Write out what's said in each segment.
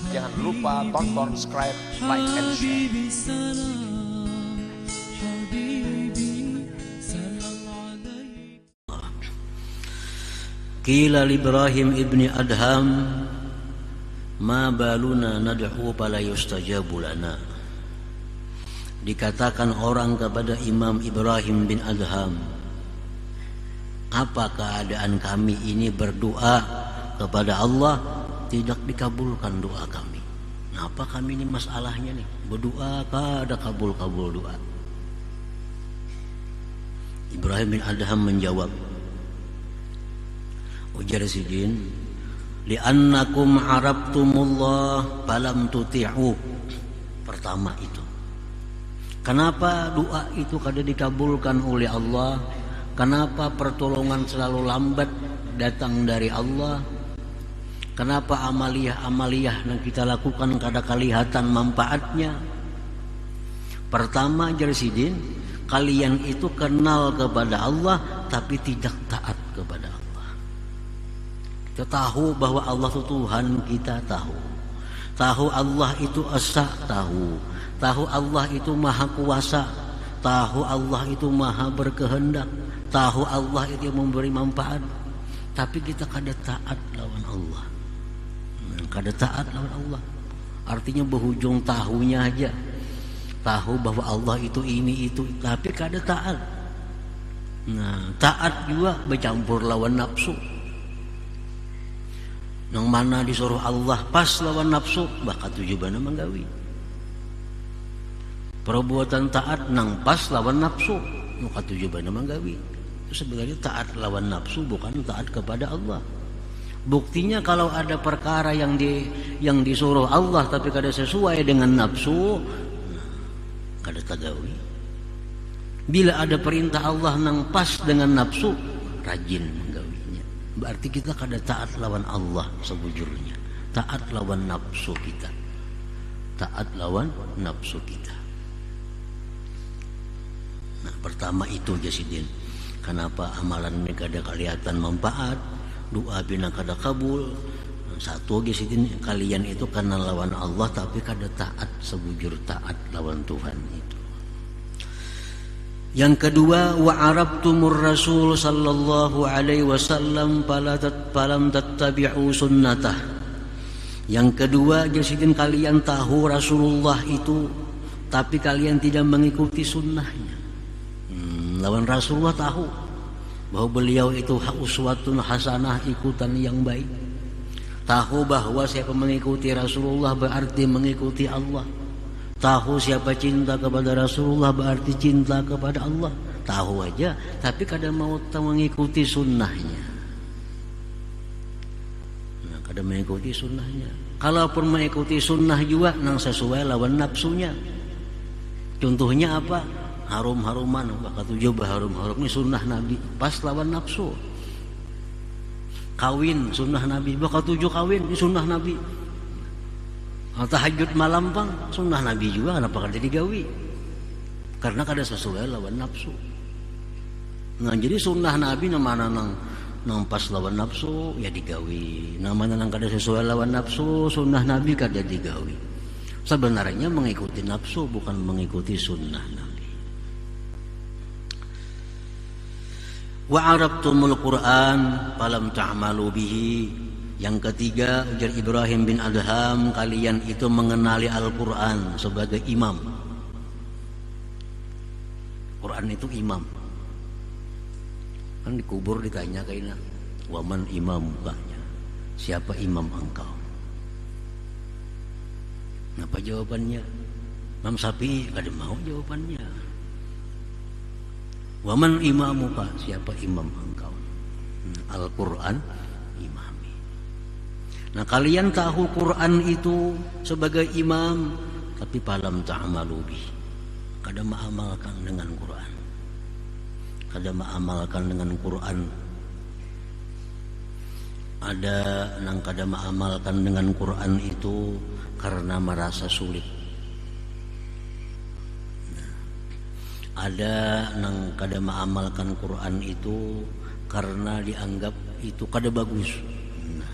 Jangan lupa tonton, subscribe, like, and share. Qila Ibrahim ibni Adham ma baluna nad'u fala yustajabu lana. Dikatakan orang kepada Imam Ibrahim bin Adham, apa keadaan kami ini berdoa kepada Allah tidak dikabulkan doa kami. Apa kami ini masalahnya nih? Berdoa kada kabul-kabul doa. Ibrahim bin Adham menjawab, ujar Sidin, li'annakum arabtumullah falam tuti'u. Pertama itu, kenapa doa itu kada dikabulkan oleh Allah? Kenapa pertolongan selalu lambat datang dari Allah? Kenapa amaliyah-amaliyah yang kita lakukan kada kelihatan manfaatnya? Pertama, Jarsidin, kalian itu kenal kepada Allah tapi tidak taat kepada Allah. Kita tahu bahwa Allah itu Tuhan, kita tahu Allah itu Esa, tahu Allah itu Maha Kuasa, tahu Allah itu Maha Berkehendak, tahu Allah itu yang memberi manfaat, tapi kita kada taat lawan Allah. Kada taat lawan Allah artinya berhujung tahunya aja, tahu bahwa Allah itu ini itu, tapi kada taat. Nah, taat juga bercampur lawan nafsu. Yang mana disuruh Allah pas lawan nafsu, bakal tujuannya menggawi. Perbuatan taat nang pas lawan nafsu, maka tujuannya menggawi. Itu sebenarnya taat lawan nafsu, bukan taat kepada Allah. Buktinya kalau ada perkara yang disuruh Allah tapi kada sesuai dengan nafsu, kada tagawi. Bila ada perintah Allah nang pas dengan nafsu, rajin menggawinya. Berarti kita kada taat lawan Allah sebujurnya. Taat lawan nafsu kita. Taat lawan nafsu kita. Nah, pertama itu Jasidin. Kenapa amalan ini kada kelihatan manfaat? Doa bina kada kabul. Satu Jasidin, kalian itu kenal lawan Allah tapi kada taat sebujur taat lawan Tuhan itu. Yang kedua, wa arabtumur rasul sallallahu alaihi wasallam falam tattabi'u sunnatah. Yang kedua, Jasidin, kalian tahu Rasulullah itu tapi kalian tidak mengikuti sunnahnya. Lawan Rasulullah tahu bahwa beliau itu uswatun hasanah, ikutan yang baik. Tahu bahwa siapa mengikuti Rasulullah berarti mengikuti Allah. Tahu siapa cinta kepada Rasulullah berarti cinta kepada Allah. Tahu aja tapi kadang mau mengikuti sunnahnya. Nah, kadang mengikuti sunnahnya. Kalaupun mengikuti sunnah juga nang sesuai lawan nafsunya. Contohnya apa? Harum-haruman, bakal tujuh harum-harum ini sunnah Nabi, pas lawan nafsu. Kawin sunnah Nabi, bakal tujuh kawin ini sunnah Nabi. Tahajud malam pang sunnah Nabi juga, kenapa kada digawi? Karena kada sesuai lawan nafsu. Nah, jadi sunnah Nabi namanya nang pas lawan nafsu ya digawi. Namanya nang kada sesuai lawan nafsu, sunnah Nabi kada digawi. Sebenarnya mengikuti nafsu bukan mengikuti sunnah Nabi. Wa arabtumul Qur'an falam ta'malu bihi. Yang ketiga, ujar Ibrahim bin Adham, kalian itu mengenali Al-Qur'an sebagai imam. Quran itu imam. Kan dikubur ditanya kaina, wa man imamuka? Siapa imam engkau? Apa jawabannya? Imam Syafi'i kada mau jawabannya. Waman imamuka, siapa imam engkau? Al-Quran imami. Nah, kalian tahu Quran itu sebagai imam tapi falam ta'malu bih. Kada mengamalkan dengan Quran. Kada mengamalkan dengan Quran. Ada nang kada mengamalkan dengan Quran itu karena merasa sulit. Ada nang kada mengamalkan Quran itu karena dianggap itu kada bagus. Nah,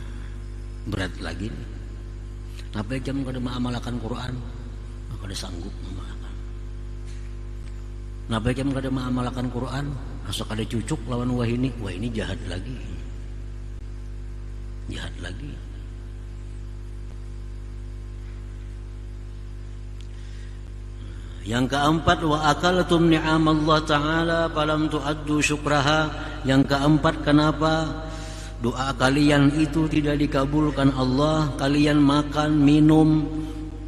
berat lagi nih. Napa jam kada mengamalkan Quran, maka ada sanggup mengamalkan. Napa jam kada mengamalkan Quran, asal kada cucuk lawan wah ini jahat lagi. Jahat lagi. Yang keempat, wa akaltum ni'amallah ta'ala falam tu'addu syukraha. Yang keempat, kenapa doa kalian itu tidak dikabulkan Allah? Kalian makan, minum,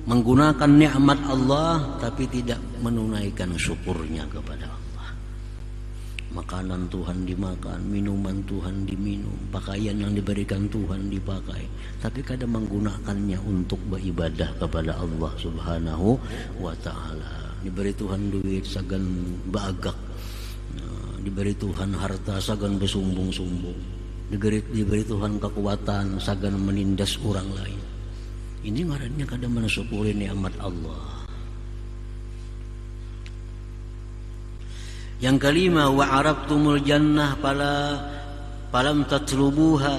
menggunakan nikmat Allah tapi tidak menunaikan syukurnya kepada Allah. Makanan Tuhan dimakan, minuman Tuhan diminum, pakaian yang diberikan Tuhan dipakai, tapi kadang menggunakannya untuk beribadah kepada Allah Subhanahu wa ta'ala. Diberi Tuhan duit sagan bagak, diberi Tuhan harta sagan bersumbung-sumbung, diberi Tuhan kekuatan sagan menindas orang lain. Ini ngarannya kadang mensyukuri nikmat Allah. Yang kelima, wa arabtumul jannah falam tatlubuha.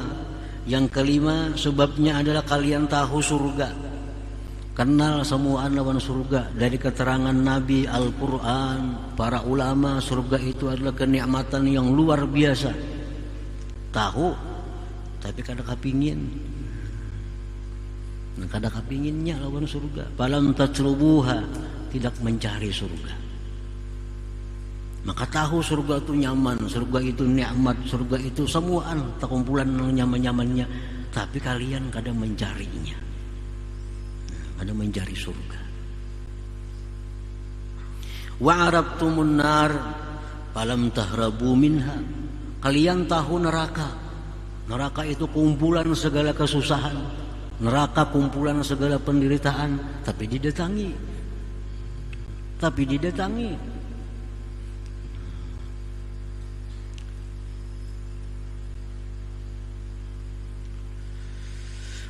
Yang kelima, sebabnya adalah kalian tahu surga. Kenal semua lawan surga dari keterangan Nabi, Al-Quran, para ulama. Surga itu adalah kenikmatan yang luar biasa. Tahu, tapi kadang kepingin. Kadang kepinginnya lawan surga. Falam tatlubuha, tidak mencari surga. Maka tahu surga itu nyaman, surga itu nikmat, surga itu semuaan terkumpulan nyaman-nyamannya. Tapi kalian kadang mencarinya. Ada mencari surga. Wa arabtumun nar falam tahrabu minha. Kalian tahu neraka. Neraka itu kumpulan segala kesusahan. Neraka kumpulan segala penderitaan, tapi didatangi.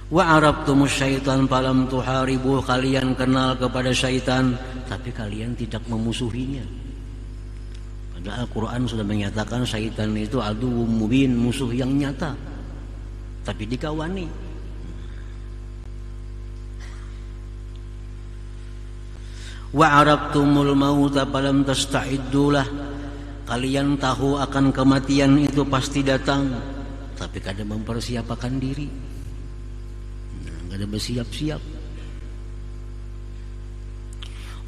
Wa arabtumus syaitan falam tuharibu. Kalian kenal kepada syaitan, tapi kalian tidak memusuhinya. Padahal Al-Quran sudah menyatakan syaitan itu aduwwum mubin, musuh yang nyata, tapi dikawani. Wa arabtumul mauta falam tasta'iddulah. Kalian tahu akan kematian itu pasti datang, tapi kadang mempersiapkan diri. Ada bersiap-siap.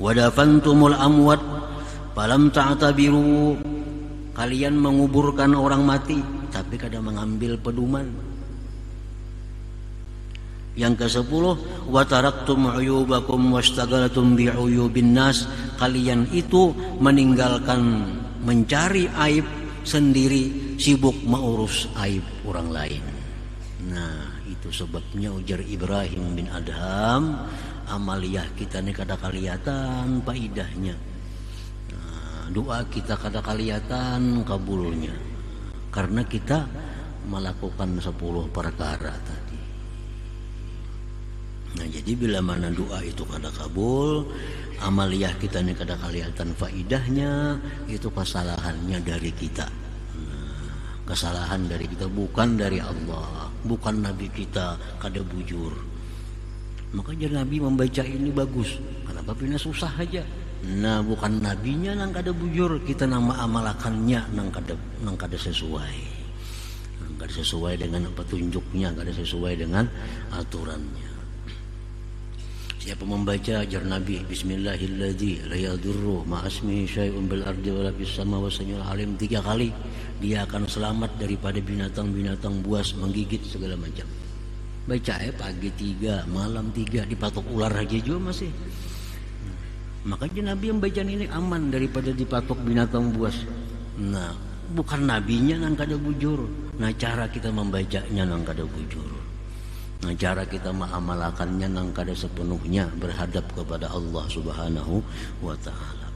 Wadafantumul amwat falam ta'tabiru. Kalian menguburkan orang mati, tapi kadang mengambil pedoman. Yang ke-10, wa taraktum uyubakum wastaghaltum bi'uyubin nas. Kalian itu meninggalkan mencari aib sendiri, sibuk mengurus aib orang lain. Nah, itu sebabnya ujar Ibrahim bin Adham, amaliyah kita ini kada kelihatan faidahnya. Doa kita kada kelihatan kabulnya, karena kita melakukan 10 perkara tadi. Nah, jadi bila mana doa itu kada kabul, amaliyah kita ini kada kelihatan faidahnya, itu kesalahannya dari kita. Kesalahan dari kita, bukan dari Allah, bukan Nabi kita kada bujur. Makanya Nabi membaca ini bagus. Kenapa pina susah aja? Nah, bukan nabinya nang kada bujur, kita nama amalakannya nang kada sesuai. Nang kada sesuai dengan petunjuknya, kada sesuai dengan aturannya. Siapa membaca ajar Nabi Bismillahilladzi la yadurru ma'asmihi syai'un bil ardi wala fis sama wa samiul alim 3 kali, dia akan selamat daripada binatang-binatang buas menggigit segala macam. Baca pagi 3, malam 3, dipatok ular aja juga masih. Makanya Nabi yang baca ini aman daripada dipatok binatang buas. Nah, bukan nabinya nang kada bujur. Nah, cara kita membacanya nang kada bujur. Nah, cara kita mengamalkannya nang kada sepenuhnya berhadap kepada Allah Subhanahu wa ta'ala.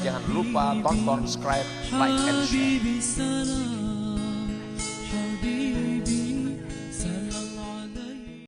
Jangan lupa tonton, subscribe, like, and share.